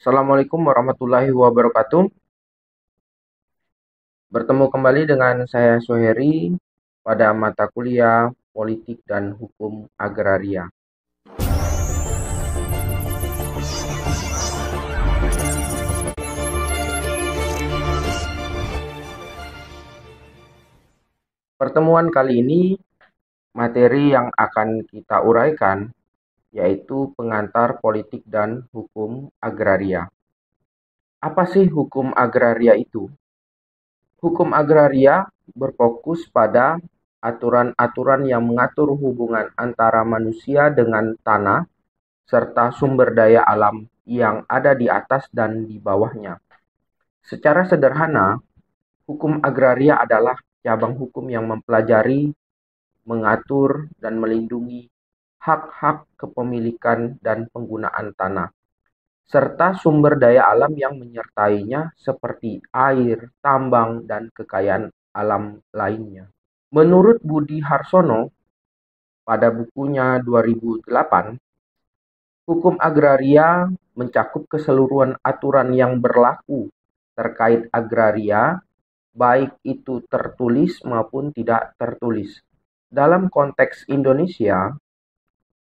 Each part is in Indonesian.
Assalamualaikum warahmatullahi wabarakatuh. Bertemu kembali dengan saya Soheri pada mata kuliah Politik dan Hukum Agraria. Pertemuan kali ini, materi yang akan kita uraikan yaitu pengantar politik dan hukum agraria. Apa sih hukum agraria itu? Hukum agraria berfokus pada aturan-aturan yang mengatur hubungan antara manusia dengan tanah serta sumber daya alam yang ada di atas dan di bawahnya. Secara sederhana, hukum agraria adalah cabang hukum yang mempelajari, mengatur, dan melindungi hak-hak kepemilikan dan penggunaan tanah, serta sumber daya alam yang menyertainya seperti air, tambang, dan kekayaan alam lainnya. Menurut Budi Harsono, pada bukunya 2008, hukum agraria mencakup keseluruhan aturan yang berlaku terkait agraria, baik itu tertulis maupun tidak tertulis. Dalam konteks Indonesia,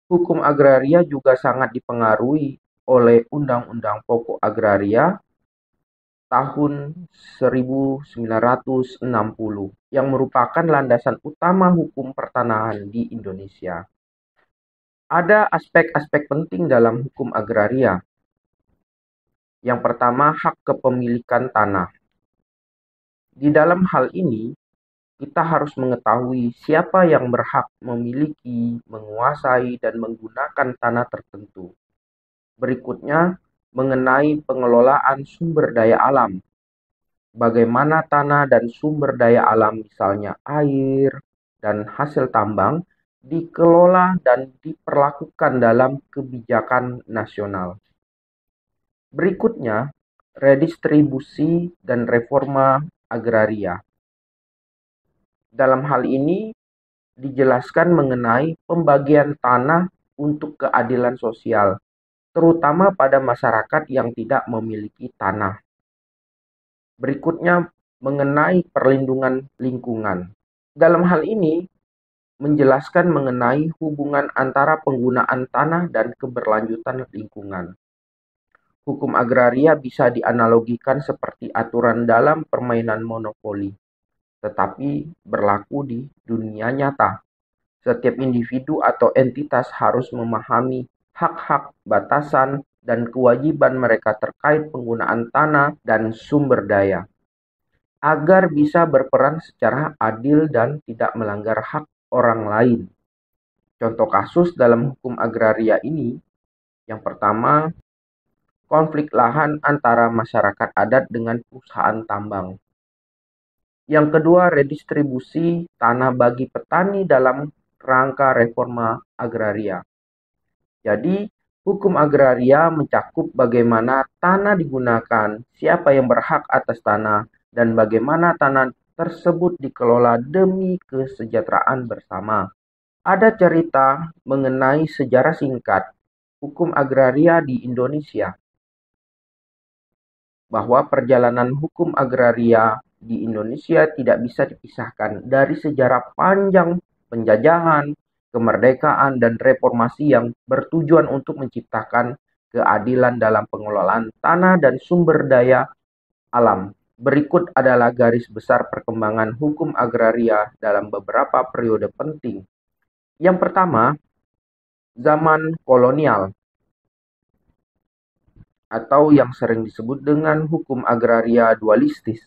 hukum agraria juga sangat dipengaruhi oleh Undang-Undang Pokok Agraria tahun 1960 yang merupakan landasan utama hukum pertanahan di Indonesia. Ada aspek-aspek penting dalam hukum agraria. Yang pertama, hak kepemilikan tanah. Di dalam hal ini, kita harus mengetahui siapa yang berhak memiliki, menguasai, dan menggunakan tanah tertentu. Berikutnya, mengenai pengelolaan sumber daya alam. Bagaimana tanah dan sumber daya alam, misalnya air dan hasil tambang, dikelola dan diperlakukan dalam kebijakan nasional. Berikutnya, redistribusi dan reforma agraria. Dalam hal ini dijelaskan mengenai pembagian tanah untuk keadilan sosial, terutama pada masyarakat yang tidak memiliki tanah. Berikutnya, mengenai perlindungan lingkungan. Dalam hal ini, menjelaskan mengenai hubungan antara penggunaan tanah dan keberlanjutan lingkungan. Hukum agraria bisa dianalogikan seperti aturan dalam permainan monopoli, tetapi berlaku di dunia nyata. Setiap individu atau entitas harus memahami hak-hak, batasan, dan kewajiban mereka terkait penggunaan tanah dan sumber daya, agar bisa berperan secara adil dan tidak melanggar hak orang lain. Contoh kasus dalam hukum agraria ini, yang pertama, konflik lahan antara masyarakat adat dengan perusahaan tambang. Yang kedua, redistribusi tanah bagi petani dalam rangka reforma agraria. Jadi, hukum agraria mencakup bagaimana tanah digunakan, siapa yang berhak atas tanah, dan bagaimana tanah tersebut dikelola demi kesejahteraan bersama. Ada cerita mengenai sejarah singkat hukum agraria di Indonesia, bahwa perjalanan hukum agraria di Indonesia tidak bisa dipisahkan dari sejarah panjang penjajahan, kemerdekaan, dan reformasi yang bertujuan untuk menciptakan keadilan dalam pengelolaan tanah dan sumber daya alam. Berikut adalah garis besar perkembangan hukum agraria dalam beberapa periode penting. Yang pertama, zaman kolonial, atau yang sering disebut dengan hukum agraria dualistis.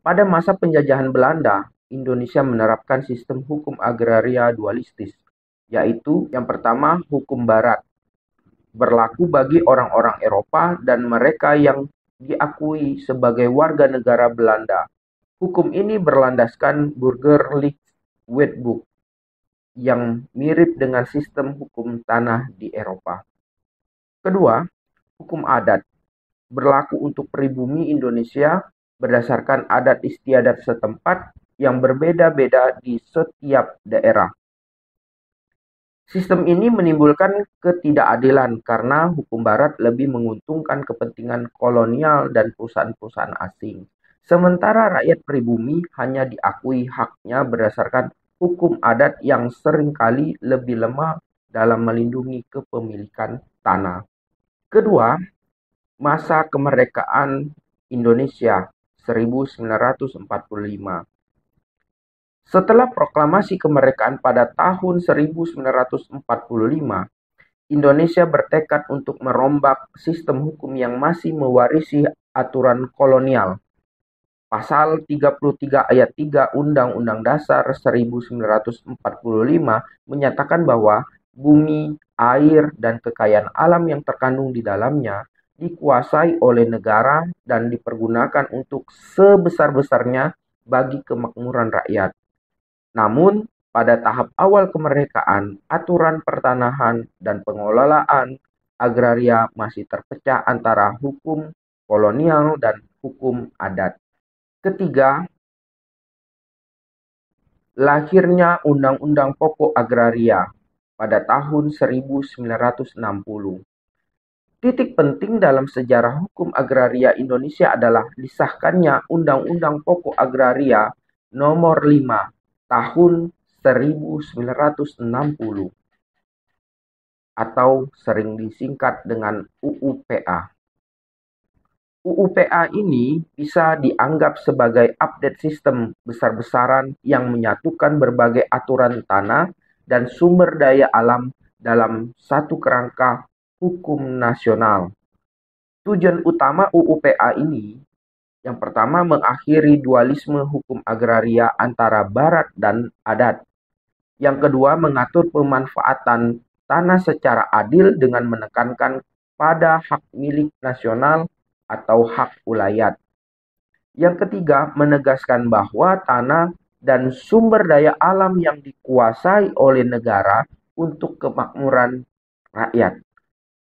Pada masa penjajahan Belanda, Indonesia menerapkan sistem hukum agraria dualistis, yaitu yang pertama hukum barat, berlaku bagi orang-orang Eropa dan mereka yang diakui sebagai warga negara Belanda. Hukum ini berlandaskan Burgerlijk Wetboek yang mirip dengan sistem hukum tanah di Eropa. Kedua, hukum adat, berlaku untuk pribumi Indonesia berdasarkan adat istiadat setempat yang berbeda-beda di setiap daerah. Sistem ini menimbulkan ketidakadilan karena hukum barat lebih menguntungkan kepentingan kolonial dan perusahaan-perusahaan asing. Sementara rakyat pribumi hanya diakui haknya berdasarkan hukum adat yang seringkali lebih lemah dalam melindungi kepemilikan tanah. Kedua, masa kemerdekaan Indonesia 1945. Setelah proklamasi kemerdekaan pada tahun 1945, Indonesia bertekad untuk merombak sistem hukum yang masih mewarisi aturan kolonial. Pasal 33 ayat 3 Undang-Undang Dasar 1945 menyatakan bahwa bumi, air, dan kekayaan alam yang terkandung di dalamnya dikuasai oleh negara dan dipergunakan untuk sebesar-besarnya bagi kemakmuran rakyat. Namun, pada tahap awal kemerdekaan, aturan pertanahan dan pengelolaan agraria masih terpecah antara hukum kolonial dan hukum adat. Ketiga, lahirnya Undang-Undang Pokok Agraria pada tahun 1960. Titik penting dalam sejarah hukum agraria Indonesia adalah disahkannya Undang-Undang Pokok Agraria Nomor 5 Tahun 1960 atau sering disingkat dengan UUPA. UUPA ini bisa dianggap sebagai update sistem besar-besaran yang menyatukan berbagai aturan tanah dan sumber daya alam dalam satu kerangka hukum nasional. Tujuan utama UUPA ini yang pertama, mengakhiri dualisme hukum agraria antara barat dan adat. Yang kedua, mengatur pemanfaatan tanah secara adil dengan menekankan pada hak milik nasional atau hak ulayat. Yang ketiga, menegaskan bahwa tanah dan sumber daya alam yang dikuasai oleh negara untuk kemakmuran rakyat.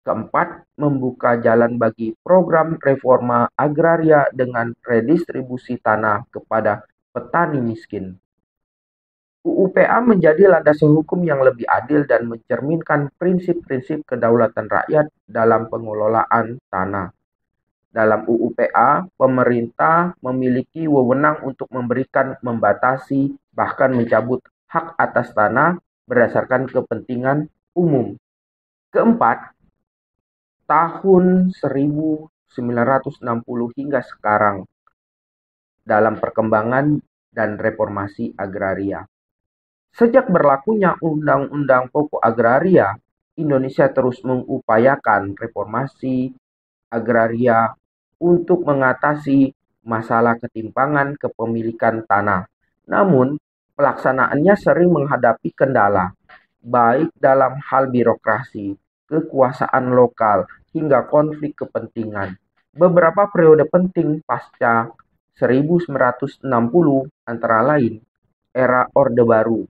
Keempat, membuka jalan bagi program reforma agraria dengan redistribusi tanah kepada petani miskin. UUPA menjadi landasan hukum yang lebih adil dan mencerminkan prinsip-prinsip kedaulatan rakyat dalam pengelolaan tanah. Dalam UUPA, pemerintah memiliki wewenang untuk memberikan, membatasi, bahkan mencabut hak atas tanah berdasarkan kepentingan umum. Keempat, tahun 1960 hingga sekarang dalam perkembangan dan reformasi agraria. Sejak berlakunya Undang-Undang Pokok Agraria, Indonesia terus mengupayakan reformasi agraria untuk mengatasi masalah ketimpangan kepemilikan tanah. Namun, pelaksanaannya sering menghadapi kendala, baik dalam hal birokrasi, kekuasaan lokal, hingga konflik kepentingan. Beberapa periode penting pasca 1960 antara lain era Orde Baru.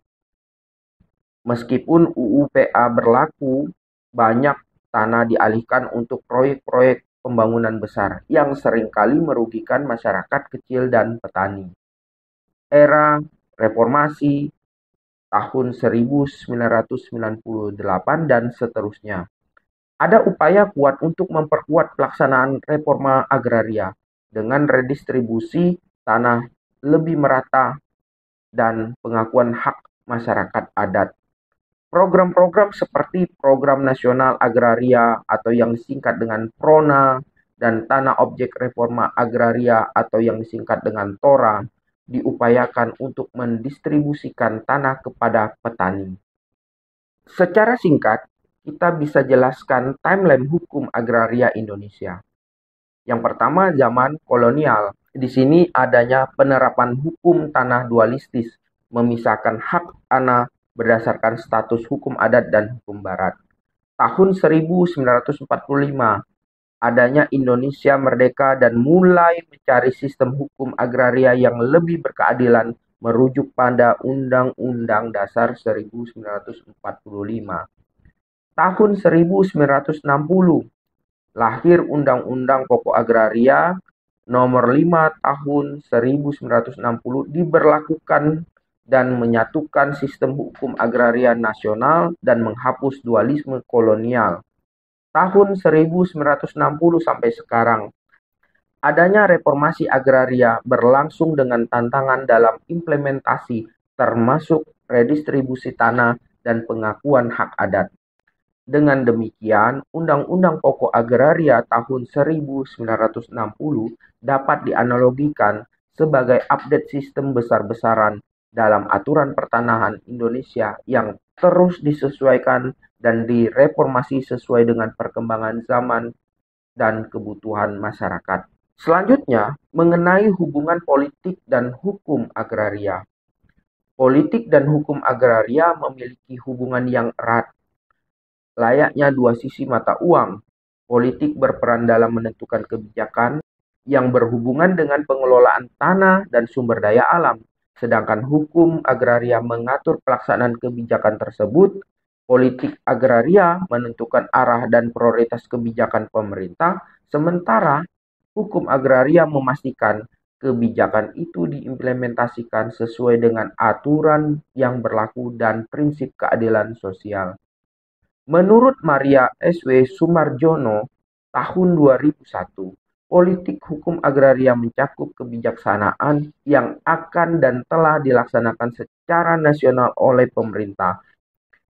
Meskipun UUPA berlaku, banyak tanah dialihkan untuk proyek-proyek pembangunan besar yang seringkali merugikan masyarakat kecil dan petani. Era reformasi tahun 1998 dan seterusnya. Ada upaya kuat untuk memperkuat pelaksanaan reforma agraria dengan redistribusi tanah lebih merata dan pengakuan hak masyarakat adat. Program-program seperti Program Nasional Agraria atau yang disingkat dengan PRONA dan Tanah Objek Reforma Agraria atau yang disingkat dengan TORA diupayakan untuk mendistribusikan tanah kepada petani. Secara singkat, kita bisa jelaskan timeline hukum agraria Indonesia. Yang pertama, zaman kolonial. Di sini adanya penerapan hukum tanah dualistis, memisahkan hak tanah berdasarkan status hukum adat dan hukum barat. Tahun 1945, adanya Indonesia merdeka dan mulai mencari sistem hukum agraria yang lebih berkeadilan merujuk pada Undang-Undang Dasar 1945. Tahun 1960, lahir Undang-Undang Pokok Agraria Nomor 5 Tahun 1960 diberlakukan dan menyatukan sistem hukum agraria nasional dan menghapus dualisme kolonial. Tahun 1960 sampai sekarang, adanya reformasi agraria berlangsung dengan tantangan dalam implementasi termasuk redistribusi tanah dan pengakuan hak adat. Dengan demikian, Undang-Undang Pokok Agraria tahun 1960 dapat dianalogikan sebagai update sistem besar-besaran dalam aturan pertanahan Indonesia yang terus disesuaikan dan direformasi sesuai dengan perkembangan zaman dan kebutuhan masyarakat. Selanjutnya, mengenai hubungan politik dan hukum agraria. Politik dan hukum agraria memiliki hubungan yang erat. Layaknya dua sisi mata uang, politik berperan dalam menentukan kebijakan yang berhubungan dengan pengelolaan tanah dan sumber daya alam, sedangkan hukum agraria mengatur pelaksanaan kebijakan tersebut. Politik agraria menentukan arah dan prioritas kebijakan pemerintah, sementara hukum agraria memastikan kebijakan itu diimplementasikan sesuai dengan aturan yang berlaku dan prinsip keadilan sosial. Menurut Maria S.W. Sumarjono, tahun 2001, politik hukum agraria mencakup kebijaksanaan yang akan dan telah dilaksanakan secara nasional oleh pemerintah.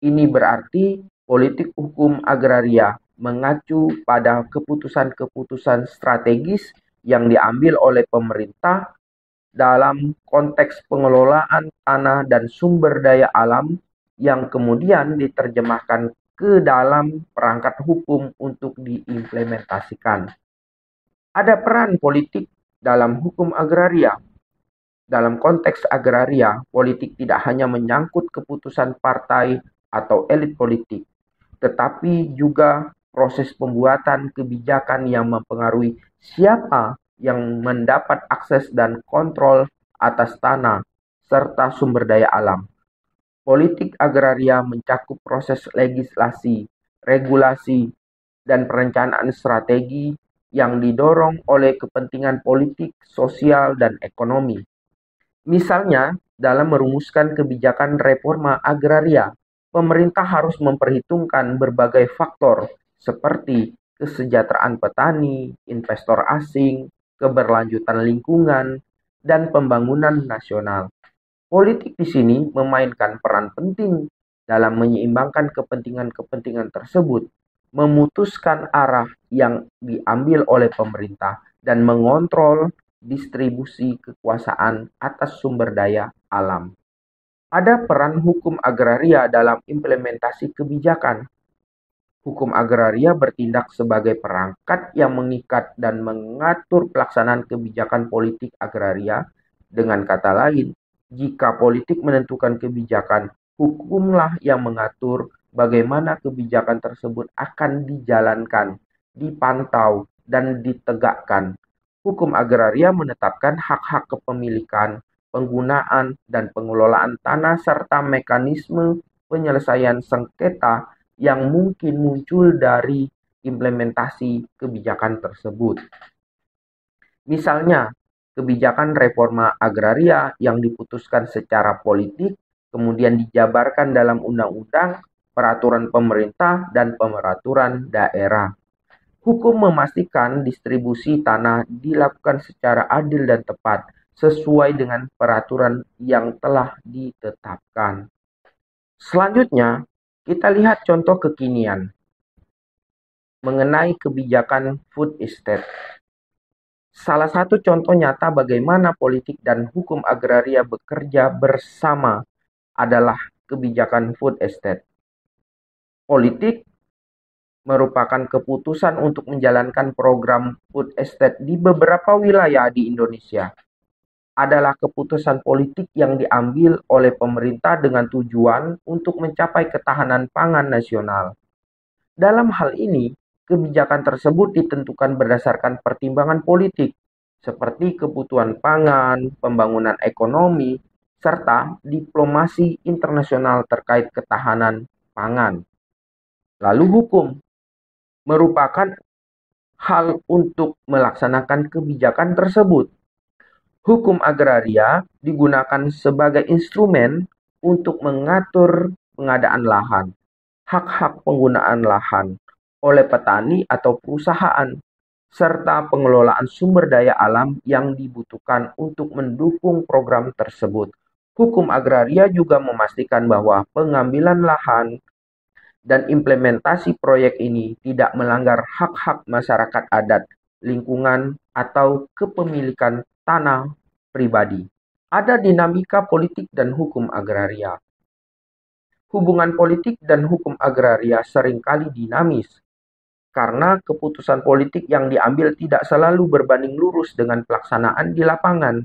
Ini berarti politik hukum agraria mengacu pada keputusan-keputusan strategis yang diambil oleh pemerintah dalam konteks pengelolaan tanah dan sumber daya alam yang kemudian diterjemahkan ke dalam perangkat hukum untuk diimplementasikan. Ada peran politik dalam hukum agraria. Dalam konteks agraria, politik tidak hanya menyangkut keputusan partai atau elit politik, tetapi juga proses pembuatan kebijakan yang mempengaruhi siapa yang mendapat akses dan kontrol atas tanah serta sumber daya alam. Politik agraria mencakup proses legislasi, regulasi, dan perencanaan strategi yang didorong oleh kepentingan politik, sosial, dan ekonomi. Misalnya, dalam merumuskan kebijakan reforma agraria, pemerintah harus memperhitungkan berbagai faktor seperti kesejahteraan petani, investor asing, keberlanjutan lingkungan, dan pembangunan nasional. Politik di sini memainkan peran penting dalam menyeimbangkan kepentingan-kepentingan tersebut, memutuskan arah yang diambil oleh pemerintah, dan mengontrol distribusi kekuasaan atas sumber daya alam. Ada peran hukum agraria dalam implementasi kebijakan. Hukum agraria bertindak sebagai perangkat yang mengikat dan mengatur pelaksanaan kebijakan politik agraria. Dengan kata lain, jika politik menentukan kebijakan, hukumlah yang mengatur bagaimana kebijakan tersebut akan dijalankan, dipantau, dan ditegakkan. Hukum agraria menetapkan hak-hak kepemilikan, penggunaan, dan pengelolaan tanah serta mekanisme penyelesaian sengketa yang mungkin muncul dari implementasi kebijakan tersebut. Misalnya, kebijakan reforma agraria yang diputuskan secara politik kemudian dijabarkan dalam undang-undang, peraturan pemerintah, dan peraturan daerah. Hukum memastikan distribusi tanah dilakukan secara adil dan tepat sesuai dengan peraturan yang telah ditetapkan. Selanjutnya, kita lihat contoh kekinian mengenai kebijakan food estate. Salah satu contoh nyata bagaimana politik dan hukum agraria bekerja bersama adalah kebijakan food estate. Politik merupakan keputusan untuk menjalankan program food estate di beberapa wilayah di Indonesia. Adalah keputusan politik yang diambil oleh pemerintah dengan tujuan untuk mencapai ketahanan pangan nasional. Dalam hal ini, kebijakan tersebut ditentukan berdasarkan pertimbangan politik, seperti kebutuhan pangan, pembangunan ekonomi, serta diplomasi internasional terkait ketahanan pangan. Lalu hukum merupakan hal untuk melaksanakan kebijakan tersebut. Hukum agraria digunakan sebagai instrumen untuk mengatur pengadaan lahan, hak-hak penggunaan lahan oleh petani atau perusahaan, serta pengelolaan sumber daya alam yang dibutuhkan untuk mendukung program tersebut. Hukum agraria juga memastikan bahwa pengambilan lahan dan implementasi proyek ini tidak melanggar hak-hak masyarakat adat, lingkungan, atau kepemilikan tanah pribadi. Ada dinamika politik dan hukum agraria. Hubungan politik dan hukum agraria seringkali dinamis, karena keputusan politik yang diambil tidak selalu berbanding lurus dengan pelaksanaan di lapangan.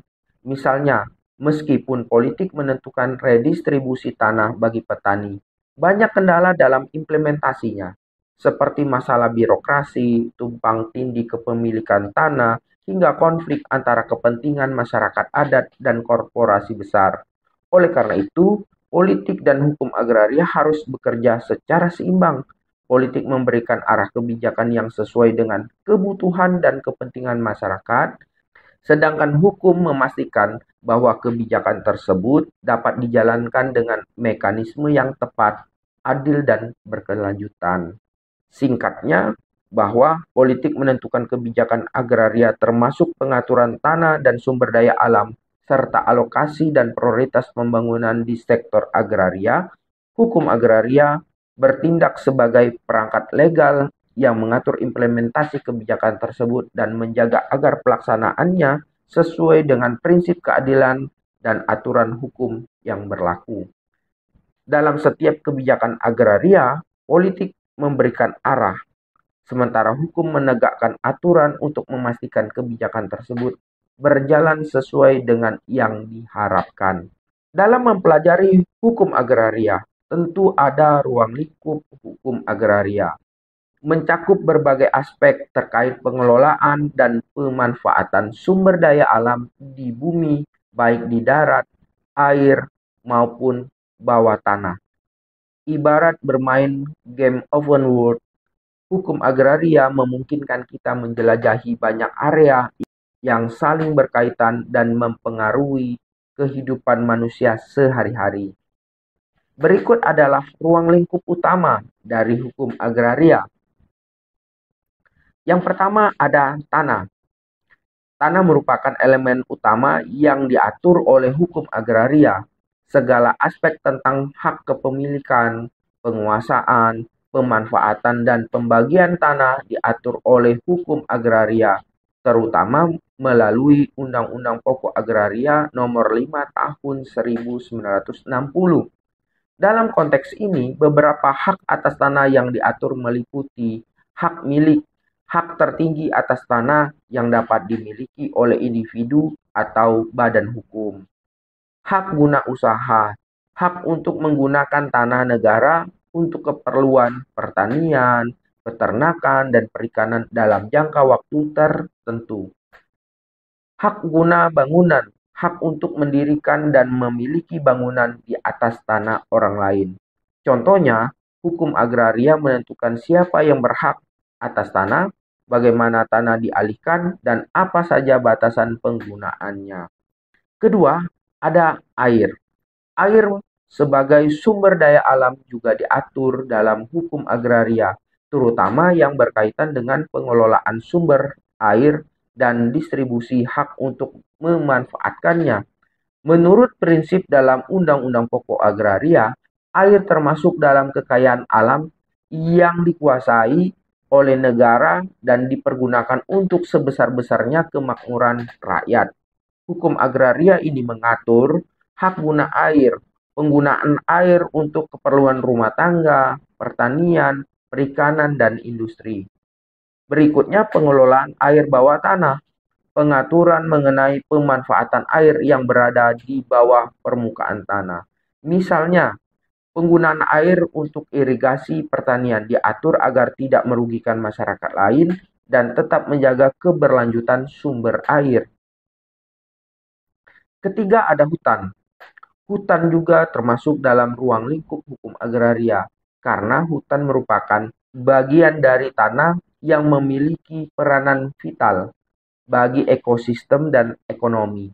Misalnya, meskipun politik menentukan redistribusi tanah bagi petani, banyak kendala dalam implementasinya, seperti masalah birokrasi, tumpang tindih kepemilikan tanah, hingga konflik antara kepentingan masyarakat adat dan korporasi besar. Oleh karena itu, politik dan hukum agraria harus bekerja secara seimbang. Politik memberikan arah kebijakan yang sesuai dengan kebutuhan dan kepentingan masyarakat, sedangkan hukum memastikan bahwa kebijakan tersebut dapat dijalankan dengan mekanisme yang tepat, adil, dan berkelanjutan. Singkatnya, bahwa politik menentukan kebijakan agraria termasuk pengaturan tanah dan sumber daya alam, serta alokasi dan prioritas pembangunan di sektor agraria. Hukum agraria bertindak sebagai perangkat legal yang mengatur implementasi kebijakan tersebut dan menjaga agar pelaksanaannya sesuai dengan prinsip keadilan dan aturan hukum yang berlaku. Dalam setiap kebijakan agraria, politik memberikan arah, sementara hukum menegakkan aturan untuk memastikan kebijakan tersebut berjalan sesuai dengan yang diharapkan. Dalam mempelajari hukum agraria, tentu ada ruang lingkup hukum agraria, mencakup berbagai aspek terkait pengelolaan dan pemanfaatan sumber daya alam di bumi, baik di darat, air, maupun bawah tanah. Ibarat bermain game open world, hukum agraria memungkinkan kita menjelajahi banyak area yang saling berkaitan dan mempengaruhi kehidupan manusia sehari-hari. Berikut adalah ruang lingkup utama dari hukum agraria. Yang pertama ada tanah. Tanah merupakan elemen utama yang diatur oleh hukum agraria. Segala aspek tentang hak kepemilikan, penguasaan, pemanfaatan, dan pembagian tanah diatur oleh hukum agraria, terutama melalui Undang-Undang Pokok Agraria Nomor 5 Tahun 1960. Dalam konteks ini, beberapa hak atas tanah yang diatur meliputi hak milik, hak tertinggi atas tanah yang dapat dimiliki oleh individu atau badan hukum, hak guna usaha, hak untuk menggunakan tanah negara untuk keperluan pertanian, peternakan, dan perikanan dalam jangka waktu tertentu. Hak guna bangunan, hak untuk mendirikan dan memiliki bangunan di atas tanah orang lain. Contohnya, hukum agraria menentukan siapa yang berhak atas tanah, bagaimana tanah dialihkan, dan apa saja batasan penggunaannya. Kedua, ada air. Air sebagai sumber daya alam juga diatur dalam hukum agraria, terutama yang berkaitan dengan pengelolaan sumber air dan distribusi hak untuk memanfaatkannya. Menurut prinsip dalam Undang-Undang Pokok Agraria, air termasuk dalam kekayaan alam yang dikuasai oleh negara dan dipergunakan untuk sebesar-besarnya kemakmuran rakyat. Hukum agraria ini mengatur hak guna air, penggunaan air untuk keperluan rumah tangga, pertanian, perikanan, dan industri. Berikutnya pengelolaan air bawah tanah, pengaturan mengenai pemanfaatan air yang berada di bawah permukaan tanah. Misalnya, penggunaan air untuk irigasi pertanian diatur agar tidak merugikan masyarakat lain dan tetap menjaga keberlanjutan sumber air. Ketiga ada hutan. Hutan juga termasuk dalam ruang lingkup hukum agraria, karena hutan merupakan bagian dari tanah yang memiliki peranan vital bagi ekosistem dan ekonomi.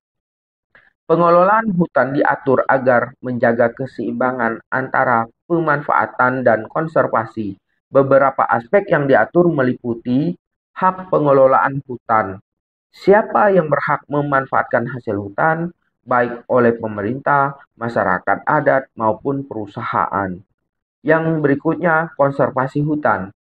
Pengelolaan hutan diatur agar menjaga keseimbangan antara pemanfaatan dan konservasi. Beberapa aspek yang diatur meliputi hak pengelolaan hutan. Siapa yang berhak memanfaatkan hasil hutan, baik oleh pemerintah, masyarakat adat, maupun perusahaan. Yang berikutnya, konservasi hutan.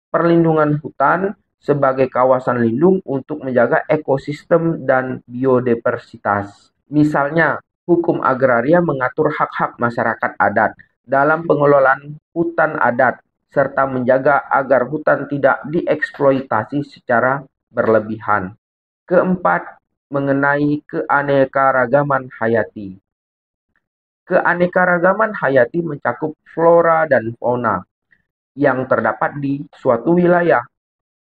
Perlindungan hutan sebagai kawasan lindung untuk menjaga ekosistem dan biodiversitas. Misalnya, hukum agraria mengatur hak-hak masyarakat adat dalam pengelolaan hutan adat serta menjaga agar hutan tidak dieksploitasi secara berlebihan. Keempat, mengenai keanekaragaman hayati. Keanekaragaman hayati mencakup flora dan fauna yang terdapat di suatu wilayah.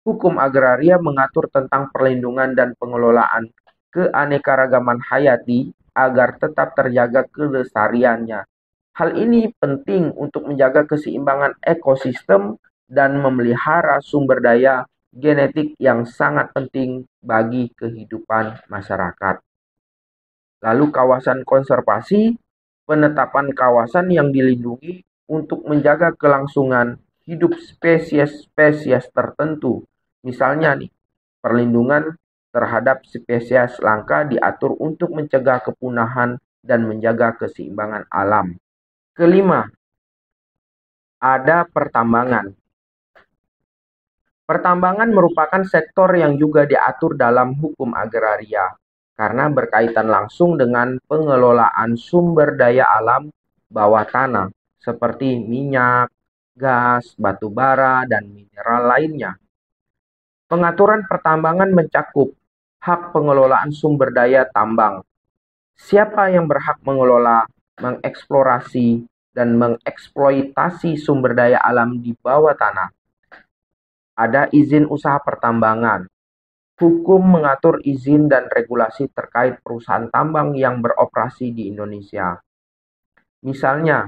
Hukum agraria mengatur tentang perlindungan dan pengelolaan keanekaragaman hayati agar tetap terjaga kelestariannya. Hal ini penting untuk menjaga keseimbangan ekosistem dan memelihara sumber daya genetik yang sangat penting bagi kehidupan masyarakat. Lalu kawasan konservasi, penetapan kawasan yang dilindungi untuk menjaga kelangsungan hidup spesies-spesies tertentu. Misalnya nih, perlindungan terhadap spesies langka diatur untuk mencegah kepunahan dan menjaga keseimbangan alam. Kelima, ada pertambangan. Pertambangan merupakan sektor yang juga diatur dalam hukum agraria karena berkaitan langsung dengan pengelolaan sumber daya alam bawah tanah seperti minyak, gas, batu bara, dan mineral lainnya. Pengaturan pertambangan mencakup hak pengelolaan sumber daya tambang. Siapa yang berhak mengelola, mengeksplorasi, dan mengeksploitasi sumber daya alam di bawah tanah? Ada izin usaha pertambangan. Hukum mengatur izin dan regulasi terkait perusahaan tambang yang beroperasi di Indonesia. Misalnya,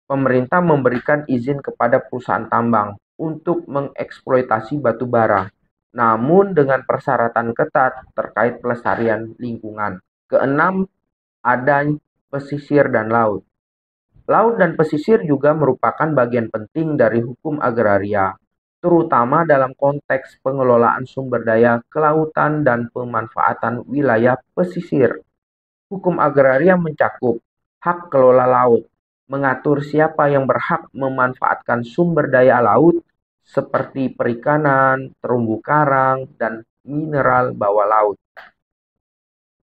pemerintah memberikan izin kepada perusahaan tambang untuk mengeksploitasi batu bara, namun dengan persyaratan ketat terkait pelestarian lingkungan. Keenam, ada pesisir dan laut. Laut dan pesisir juga merupakan bagian penting dari hukum agraria, terutama dalam konteks pengelolaan sumber daya kelautan dan pemanfaatan wilayah pesisir. Hukum agraria mencakup hak kelola laut, mengatur siapa yang berhak memanfaatkan sumber daya laut seperti perikanan, terumbu karang, dan mineral bawah laut.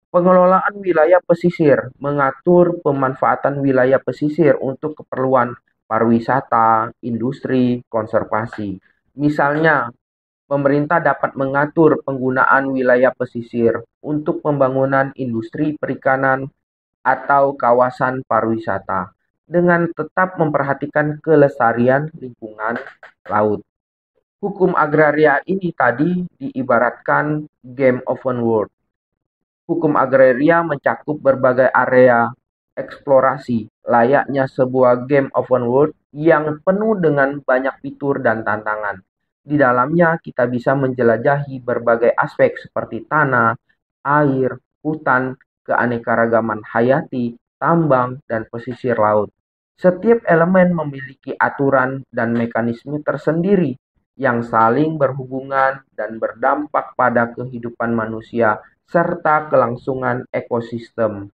Pengelolaan wilayah pesisir mengatur pemanfaatan wilayah pesisir untuk keperluan pariwisata, industri, konservasi. Misalnya, pemerintah dapat mengatur penggunaan wilayah pesisir untuk pembangunan industri perikanan atau kawasan pariwisata dengan tetap memperhatikan kelestarian lingkungan laut. Hukum agraria ini tadi diibaratkan game open world. Hukum agraria mencakup berbagai area eksplorasi, layaknya sebuah game open world yang penuh dengan banyak fitur dan tantangan. Di dalamnya kita bisa menjelajahi berbagai aspek seperti tanah, air, hutan, keanekaragaman hayati, tambang, dan pesisir laut. Setiap elemen memiliki aturan dan mekanisme tersendiri yang saling berhubungan dan berdampak pada kehidupan manusia serta kelangsungan ekosistem.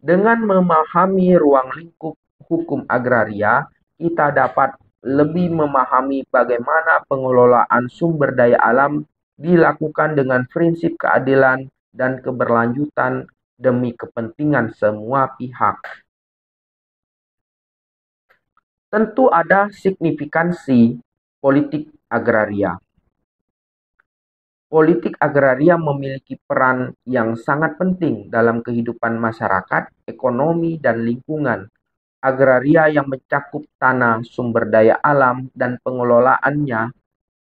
Dengan memahami ruang lingkup hukum agraria, kita dapat lebih memahami bagaimana pengelolaan sumber daya alam dilakukan dengan prinsip keadilan dan keberlanjutan demi kepentingan semua pihak. Tentu ada signifikansi politik agraria. Politik agraria memiliki peran yang sangat penting dalam kehidupan masyarakat, ekonomi, dan lingkungan. Agraria yang mencakup tanah, sumber daya alam, dan pengelolaannya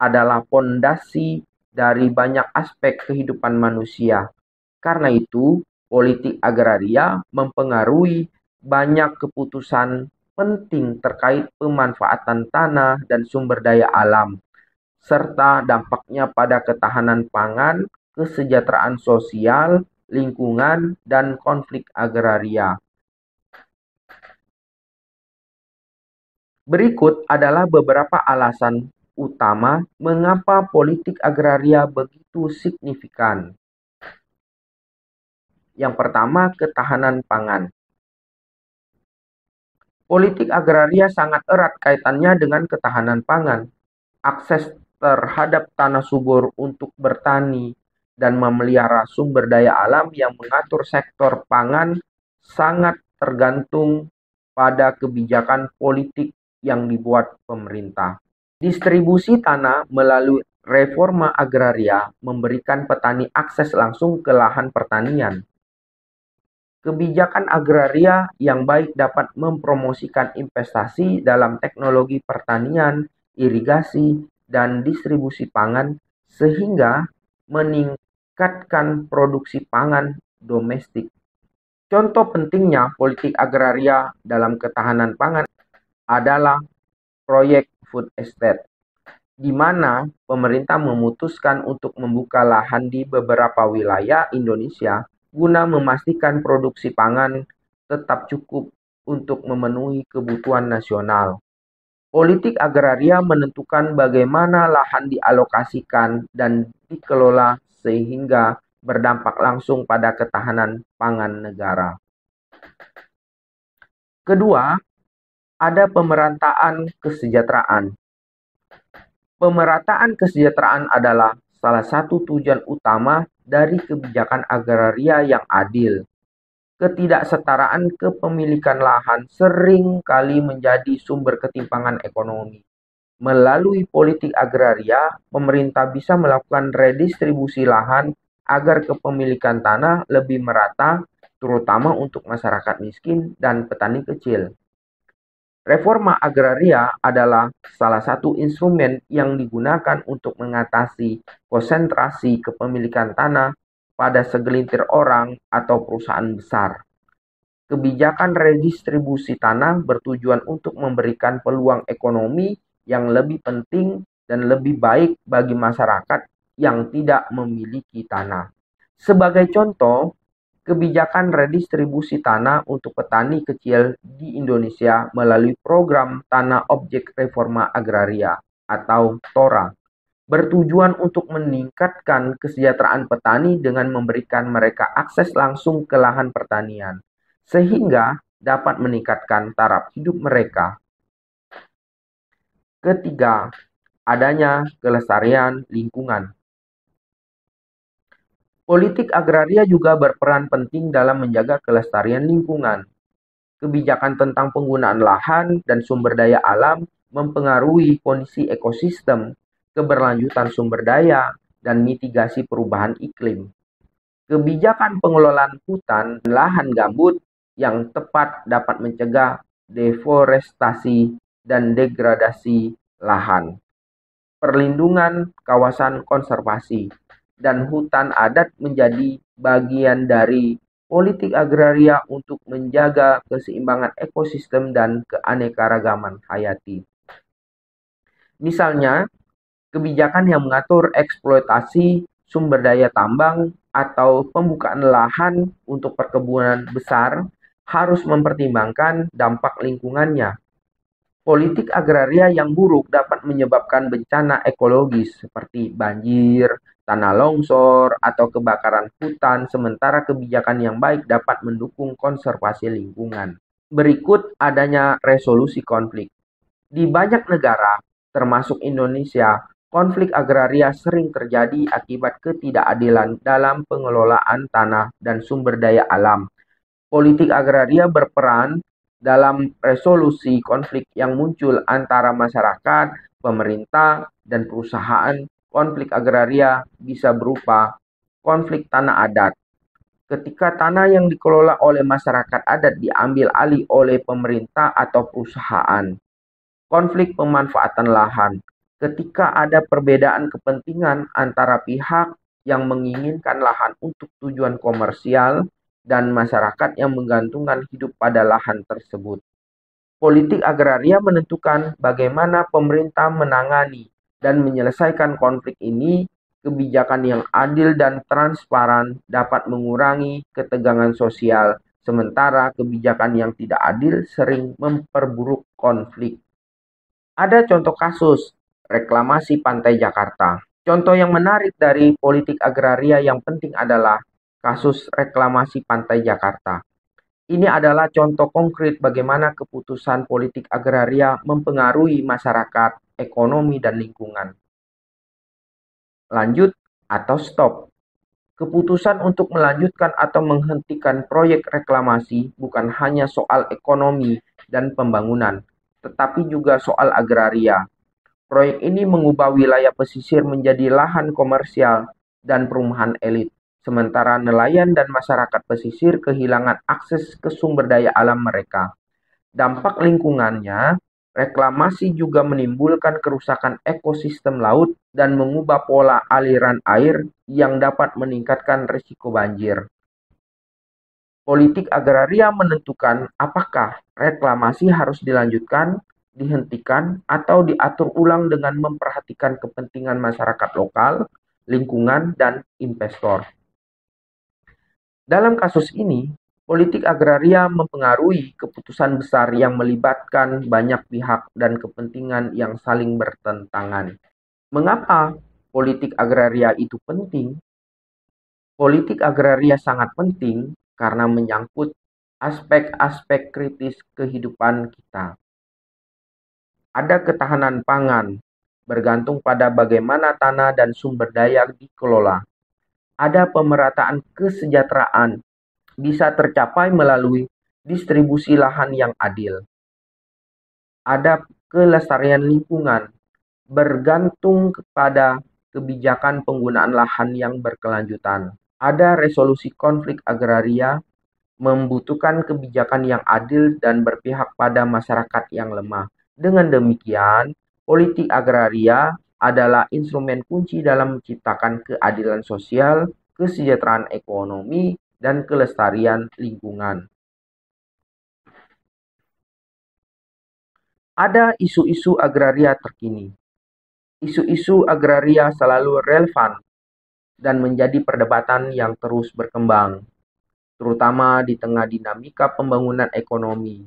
adalah fondasi dari banyak aspek kehidupan manusia. Karena itu, politik agraria mempengaruhi banyak keputusan penting terkait pemanfaatan tanah dan sumber daya alam, serta dampaknya pada ketahanan pangan, kesejahteraan sosial, lingkungan, dan konflik agraria. Berikut adalah beberapa alasan utama mengapa politik agraria begitu signifikan. Yang pertama, ketahanan pangan. Politik agraria sangat erat kaitannya dengan ketahanan pangan. Akses terhadap tanah subur untuk bertani dan memelihara sumber daya alam yang mengatur sektor pangan sangat tergantung pada kebijakan politik yang dibuat pemerintah. Distribusi tanah melalui reforma agraria memberikan petani akses langsung ke lahan pertanian. Kebijakan agraria yang baik dapat mempromosikan investasi dalam teknologi pertanian, irigasi, dan distribusi pangan sehingga meningkatkan produksi pangan domestik. Contoh pentingnya politik agraria dalam ketahanan pangan adalah proyek food estate, di mana pemerintah memutuskan untuk membuka lahan di beberapa wilayah Indonesia guna memastikan produksi pangan tetap cukup untuk memenuhi kebutuhan nasional. Politik agraria menentukan bagaimana lahan dialokasikan dan dikelola sehingga berdampak langsung pada ketahanan pangan negara. Kedua, ada pemerataan kesejahteraan. Pemerataan kesejahteraan adalah salah satu tujuan utama dari kebijakan agraria yang adil. Ketidaksetaraan kepemilikan lahan sering kali menjadi sumber ketimpangan ekonomi. Melalui politik agraria, pemerintah bisa melakukan redistribusi lahan agar kepemilikan tanah lebih merata, terutama untuk masyarakat miskin dan petani kecil. Reforma agraria adalah salah satu instrumen yang digunakan untuk mengatasi konsentrasi kepemilikan tanah pada segelintir orang atau perusahaan besar. Kebijakan redistribusi tanah bertujuan untuk memberikan peluang ekonomi yang lebih penting dan lebih baik bagi masyarakat yang tidak memiliki tanah. Sebagai contoh, kebijakan redistribusi tanah untuk petani kecil di Indonesia melalui program Tanah Objek Reforma Agraria atau TORA bertujuan untuk meningkatkan kesejahteraan petani dengan memberikan mereka akses langsung ke lahan pertanian sehingga dapat meningkatkan taraf hidup mereka. Ketiga, adanya kelestarian lingkungan. Politik agraria juga berperan penting dalam menjaga kelestarian lingkungan. Kebijakan tentang penggunaan lahan dan sumber daya alam mempengaruhi kondisi ekosistem, keberlanjutan sumber daya, dan mitigasi perubahan iklim. Kebijakan pengelolaan hutan dan lahan gambut yang tepat dapat mencegah deforestasi dan degradasi lahan. Perlindungan kawasan konservasi dan hutan adat menjadi bagian dari politik agraria untuk menjaga keseimbangan ekosistem dan keanekaragaman hayati. Misalnya, kebijakan yang mengatur eksploitasi sumber daya tambang atau pembukaan lahan untuk perkebunan besar harus mempertimbangkan dampak lingkungannya. Politik agraria yang buruk dapat menyebabkan bencana ekologis seperti banjir, tanah longsor, atau kebakaran hutan, sementara kebijakan yang baik dapat mendukung konservasi lingkungan. Berikut adanya resolusi konflik. Di banyak negara, termasuk Indonesia, konflik agraria sering terjadi akibat ketidakadilan dalam pengelolaan tanah dan sumber daya alam. Politik agraria berperan dalam resolusi konflik yang muncul antara masyarakat, pemerintah, dan perusahaan. Konflik agraria bisa berupa konflik tanah adat. Ketika tanah yang dikelola oleh masyarakat adat diambil alih oleh pemerintah atau perusahaan. Konflik pemanfaatan lahan. Ketika ada perbedaan kepentingan antara pihak yang menginginkan lahan untuk tujuan komersial dan masyarakat yang menggantungkan hidup pada lahan tersebut. Politik agraria menentukan bagaimana pemerintah menangani dan menyelesaikan konflik ini Kebijakan yang adil dan transparan dapat mengurangi ketegangan sosial, sementara kebijakan yang tidak adil sering memperburuk konflik. Ada contoh kasus reklamasi pantai Jakarta. Contoh yang menarik dari politik agraria yang penting adalah kasus reklamasi pantai Jakarta. Ini adalah contoh konkret bagaimana keputusan politik agraria mempengaruhi masyarakat, ekonomi, dan lingkungan. Lanjut atau stop. Keputusan untuk melanjutkan atau menghentikan proyek reklamasi bukan hanya soal ekonomi dan pembangunan, tetapi juga soal agraria. Proyek ini mengubah wilayah pesisir menjadi lahan komersial dan perumahan elit, sementara nelayan dan masyarakat pesisir kehilangan akses ke sumber daya alam mereka. Dampak lingkungannya, reklamasi juga menimbulkan kerusakan ekosistem laut dan mengubah pola aliran air yang dapat meningkatkan risiko banjir. Politik agraria menentukan apakah reklamasi harus dilanjutkan, dihentikan, atau diatur ulang dengan memperhatikan kepentingan masyarakat lokal, lingkungan, dan investor. Dalam kasus ini, politik agraria mempengaruhi keputusan besar yang melibatkan banyak pihak dan kepentingan yang saling bertentangan. Mengapa politik agraria itu penting? Politik agraria sangat penting karena menyangkut aspek-aspek kritis kehidupan kita. Ada ketahanan pangan, bergantung pada bagaimana tanah dan sumber daya dikelola. Ada pemerataan kesejahteraan, bisa tercapai melalui distribusi lahan yang adil. Ada kelestarian lingkungan, bergantung kepada kebijakan penggunaan lahan yang berkelanjutan. Ada resolusi konflik agraria, membutuhkan kebijakan yang adil dan berpihak pada masyarakat yang lemah. Dengan demikian, politik agraria adalah instrumen kunci dalam menciptakan keadilan sosial, kesejahteraan ekonomi, dan kelestarian lingkungan. Ada isu-isu agraria terkini. Isu-isu agraria selalu relevan dan menjadi perdebatan yang terus berkembang, terutama di tengah dinamika pembangunan ekonomi,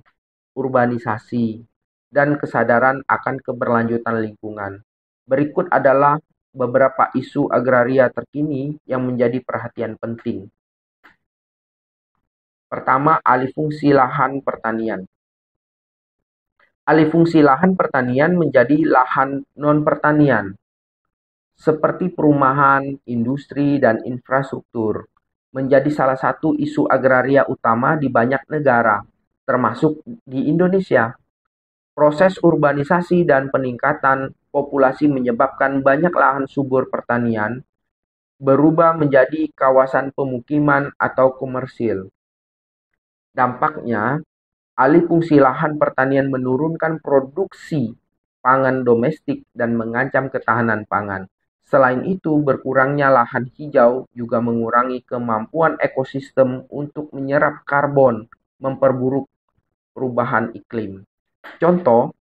urbanisasi, dan kesadaran akan keberlanjutan lingkungan. Berikut adalah beberapa isu agraria terkini yang menjadi perhatian penting. Pertama, alih fungsi lahan pertanian. Alih fungsi lahan pertanian menjadi lahan non-pertanian, seperti perumahan, industri, dan infrastruktur, menjadi salah satu isu agraria utama di banyak negara, termasuk di Indonesia. Proses urbanisasi dan peningkatan populasi menyebabkan banyak lahan subur pertanian berubah menjadi kawasan pemukiman atau komersil. Dampaknya, alih fungsi lahan pertanian menurunkan produksi pangan domestik dan mengancam ketahanan pangan. Selain itu, berkurangnya lahan hijau juga mengurangi kemampuan ekosistem untuk menyerap karbon, memperburuk perubahan iklim. Contoh,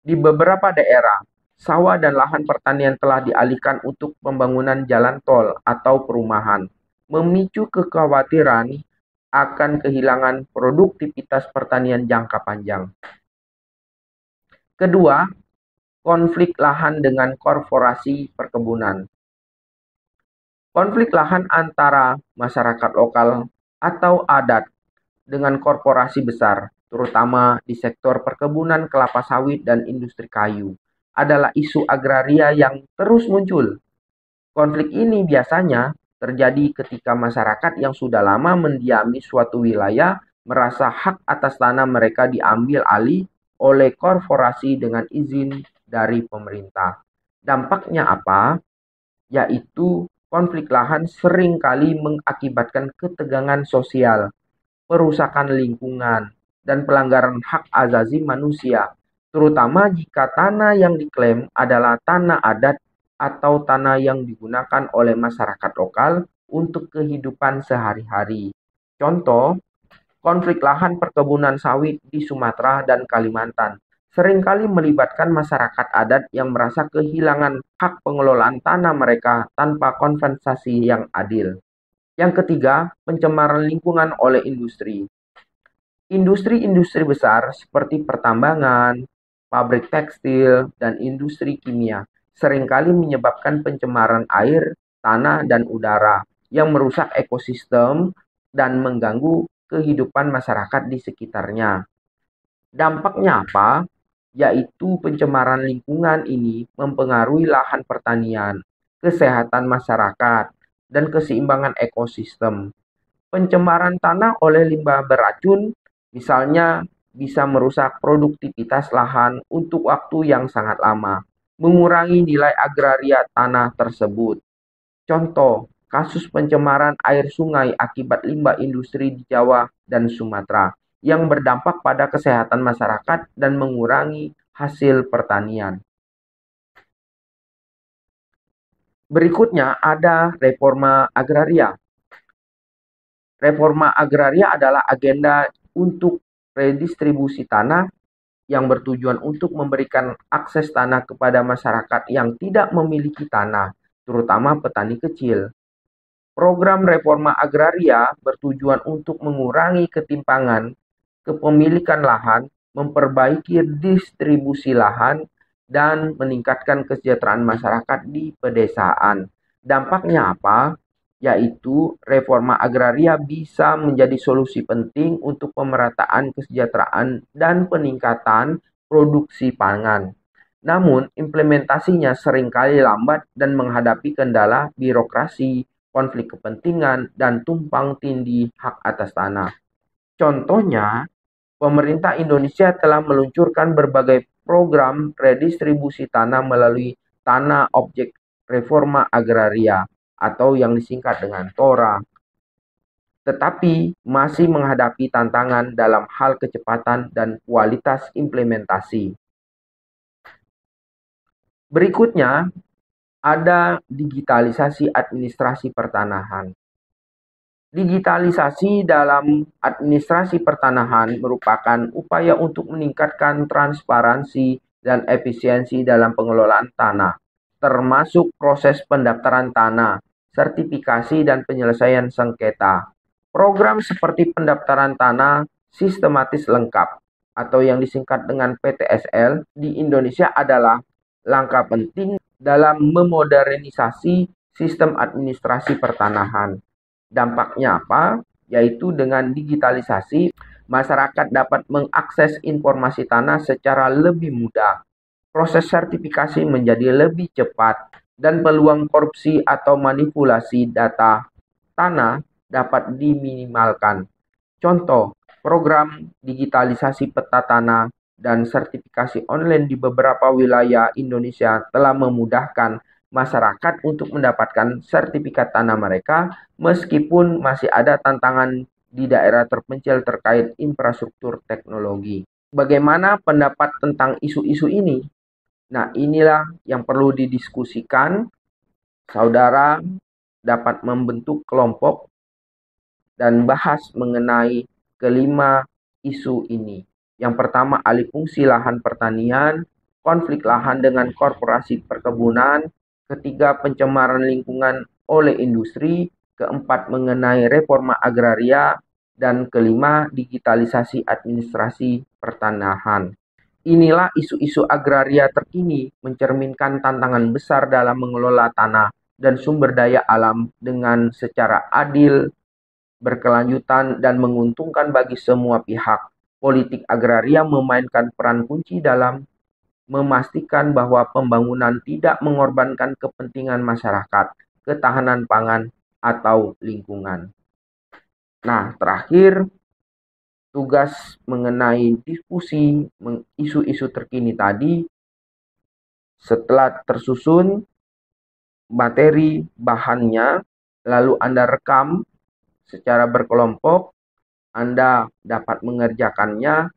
di beberapa daerah, sawah dan lahan pertanian telah dialihkan untuk pembangunan jalan tol atau perumahan, memicu kekhawatiran akan kehilangan produktivitas pertanian jangka panjang. Kedua, konflik lahan dengan korporasi perkebunan. Konflik lahan antara masyarakat lokal atau adat dengan korporasi besar, terutama di sektor perkebunan kelapa sawit dan industri kayu, adalah isu agraria yang terus muncul. Konflik ini biasanya terjadi ketika masyarakat yang sudah lama mendiami suatu wilayah merasa hak atas tanah mereka diambil alih oleh korporasi dengan izin dari pemerintah. Dampaknya apa? Yaitu konflik lahan sering kali mengakibatkan ketegangan sosial, perusakan lingkungan, dan pelanggaran hak asasi manusia, terutama jika tanah yang diklaim adalah tanah adat atau tanah yang digunakan oleh masyarakat lokal untuk kehidupan sehari-hari. Contoh, konflik lahan perkebunan sawit di Sumatera dan Kalimantan seringkali melibatkan masyarakat adat yang merasa kehilangan hak pengelolaan tanah mereka tanpa kompensasi yang adil. Yang ketiga, pencemaran lingkungan oleh industri. Industri-industri besar seperti pertambangan, pabrik tekstil, dan industri kimia seringkali menyebabkan pencemaran air, tanah, dan udara yang merusak ekosistem dan mengganggu kehidupan masyarakat di sekitarnya. Dampaknya apa? Yaitu pencemaran lingkungan ini mempengaruhi lahan pertanian, kesehatan masyarakat, dan keseimbangan ekosistem. Pencemaran tanah oleh limbah beracun, misalnya, bisa merusak produktivitas lahan untuk waktu yang sangat lama, mengurangi nilai agraria tanah tersebut. Contoh, kasus pencemaran air sungai akibat limbah industri di Jawa dan Sumatera yang berdampak pada kesehatan masyarakat dan mengurangi hasil pertanian. Berikutnya ada reforma agraria. Reforma agraria adalah agenda untuk redistribusi tanah yang bertujuan untuk memberikan akses tanah kepada masyarakat yang tidak memiliki tanah, terutama petani kecil. Program reforma agraria bertujuan untuk mengurangi ketimpangan kepemilikan lahan, memperbaiki distribusi lahan, dan meningkatkan kesejahteraan masyarakat di pedesaan. Dampaknya apa? Yaitu reforma agraria bisa menjadi solusi penting untuk pemerataan kesejahteraan dan peningkatan produksi pangan. Namun, implementasinya seringkali lambat dan menghadapi kendala birokrasi, konflik kepentingan, dan tumpang tindih hak atas tanah. Contohnya, pemerintah Indonesia telah meluncurkan berbagai program redistribusi tanah melalui Tanah Objek Reforma Agraria atau yang disingkat dengan TORA, tetapi masih menghadapi tantangan dalam hal kecepatan dan kualitas implementasi. Berikutnya, ada digitalisasi administrasi pertanahan. Digitalisasi dalam administrasi pertanahan merupakan upaya untuk meningkatkan transparansi dan efisiensi dalam pengelolaan tanah, termasuk proses pendaftaran tanah, sertifikasi, dan penyelesaian sengketa. Program seperti pendaftaran tanah sistematis lengkap atau yang disingkat dengan PTSL di Indonesia adalah langkah penting dalam memodernisasi sistem administrasi pertanahan. Dampaknya apa? Yaitu dengan digitalisasi, masyarakat dapat mengakses informasi tanah secara lebih mudah. Proses sertifikasi menjadi lebih cepat dan peluang korupsi atau manipulasi data tanah dapat diminimalkan. Contoh, program digitalisasi peta tanah dan sertifikasi online di beberapa wilayah Indonesia telah memudahkan masyarakat untuk mendapatkan sertifikat tanah mereka, meskipun masih ada tantangan di daerah terpencil terkait infrastruktur teknologi. Bagaimana pendapat tentang isu-isu ini? Nah, inilah yang perlu didiskusikan. Saudara dapat membentuk kelompok dan bahas mengenai kelima isu ini. Yang pertama, alih fungsi lahan pertanian, konflik lahan dengan korporasi perkebunan, ketiga, pencemaran lingkungan oleh industri, keempat, mengenai reforma agraria, dan kelima, digitalisasi administrasi pertanahan. Inilah isu-isu agraria terkini mencerminkan tantangan besar dalam mengelola tanah dan sumber daya alam dengan secara adil, berkelanjutan, dan menguntungkan bagi semua pihak. Politik agraria memainkan peran kunci dalam memastikan bahwa pembangunan tidak mengorbankan kepentingan masyarakat, ketahanan pangan, atau lingkungan. Nah, terakhir, tugas mengenai diskusi isu-isu terkini tadi, setelah tersusun materi bahannya, lalu Anda rekam secara berkelompok, Anda dapat mengerjakannya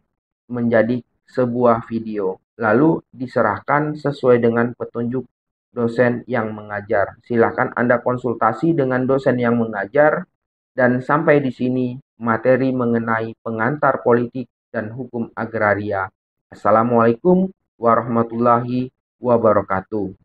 menjadi sebuah video, lalu diserahkan sesuai dengan petunjuk dosen yang mengajar. Silakan Anda konsultasi dengan dosen yang mengajar. Dan sampai di sini materi mengenai pengantar politik dan hukum agraria. Assalamualaikum warahmatullahi wabarakatuh.